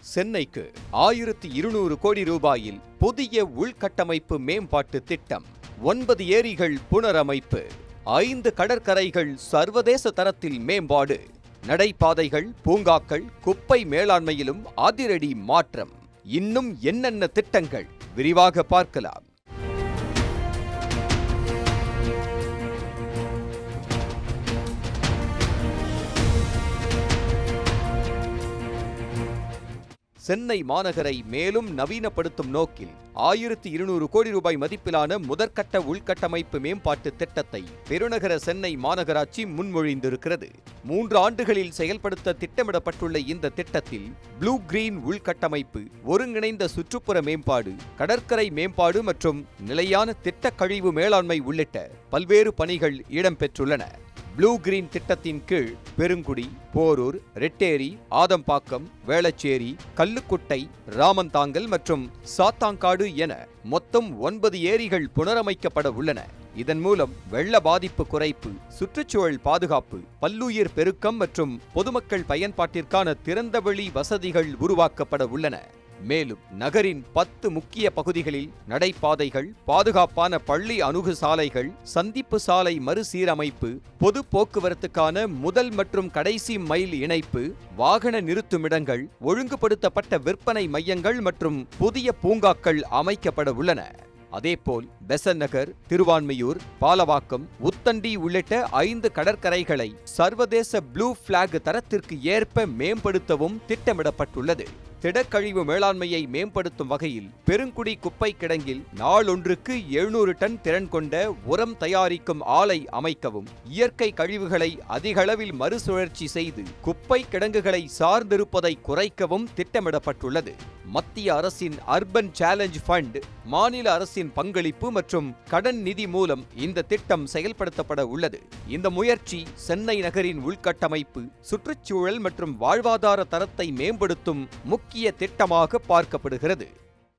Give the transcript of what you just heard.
சென்னைக்கு 1200 கோடி ரூபாயில் புதிய உள்கட்டமைப்பு மேம்பாட்டு திட்டம், 9 ஏரிகள் புனரமைப்பு, 5 கடற்கரைகள் சர்வதேச தரத்தில் மேம்பாடு, நடைபாதைகள், பூங்காக்கள், குப்பை மேலாண்மையிலும் அதிரடி மாற்றம். இன்னும் என்னென்ன திட்டங்கள் விரிவாக பார்க்கலாம். சென்னை மாநகரை மேலும் நவீனப்படுத்தும் நோக்கில் 1200 கோடி ரூபாய் மதிப்பிலான முதற்கட்ட உள்கட்டமைப்பு மேம்பாட்டு திட்டத்தை பெருநகர சென்னை மாநகராட்சி முன்மொழிந்திருக்கிறது. 3 ஆண்டுகளில் செயல்படுத்த திட்டமிடப்பட்டுள்ள இந்த திட்டத்தில் ப்ளூ கிரீன் உள்கட்டமைப்பு, ஒருங்கிணைந்த சுற்றுப்புற மேம்பாடு, கடற்கரை மேம்பாடு மற்றும் நிலையான திட்ட கழிவு மேலாண்மை உள்ளிட்ட பல்வேறு பணிகள் இடம்பெற்றுள்ளன. ப்ளூ கிரீன் திட்டத்தின் கீழ் பெருங்குடி, போரூர், ரெட்டேரி, ஆதம்பாக்கம், வேளச்சேரி, கல்லுக்குட்டை, ராமந்தாங்கல் மற்றும் சாத்தாங்காடு என மொத்தம் 9 ஏரிகள் புனரமைக்கப்பட உள்ளன. இதன் மூலம் வெள்ள பாதிப்பு குறைப்பு, சுற்றுச்சூழல் பாதுகாப்பு, பல்லுயிர் பெருக்கம் மற்றும் பொதுமக்கள் பயன்பாட்டிற்கான திறந்தவெளி வசதிகள் உருவாக்கப்பட உள்ளன. மேலும் நகரின் 10 முக்கிய பகுதிகளில் நடைபாதைகள், பாதுகாப்பான பள்ளி அணுகு சாலைகள், சந்திப்பு சாலை மறுசீரமைப்பு, பொது போக்குவரத்துக்கான முதல் மற்றும் கடைசி மைல் இணைப்பு, வாகன நிறுத்துமிடங்கள், ஒழுங்குபடுத்தப்பட்ட விற்பனை மையங்கள் மற்றும் புதிய பூங்காக்கள் அமைக்கப்பட உள்ளன. அதேபோல் பெசன்ட் நகர், திருவான்மியூர், பாலவாக்கம், உத்தண்டி உள்ளிட்ட 5 கடற்கரைகளை சர்வதேச ப்ளூ பிளாக் தரத்திற்கு ஏற்ப மேம்படுத்தவும் திட்டமிடப்பட்டுள்ளது. திடக்கழிவு மேலாண்மையை மேம்படுத்தும் வகையில் பெருங்குடி குப்பை கிடங்கில் நாளொன்றுக்கு 700 டன் திறன் கொண்ட உரம் தயாரிக்கும் ஆலை அமைக்கவும், இயற்கை கழிவுகளை அதிகளவில் மறுசுழற்சி செய்து குப்பை கிடங்குகளை சார்ந்திருப்பதை குறைக்கவும் திட்டமிடப்பட்டுள்ளது. மத்திய அரசின் அர்பன் சேலஞ்ச் ஃபண்ட், மாநில அரசின் பங்களிப்பு மற்றும் கடன் நிதி மூலம் இந்த திட்டம் செயல்படுத்தப்பட உள்ளது. இந்த முயற்சி சென்னை நகரின் உள்கட்டமைப்பு, சுற்றுச்சூழல் மற்றும் வாழ்வாதார தரத்தை மேம்படுத்தும் முக்கிய திட்டமாக பார்க்கப்படுகிறது.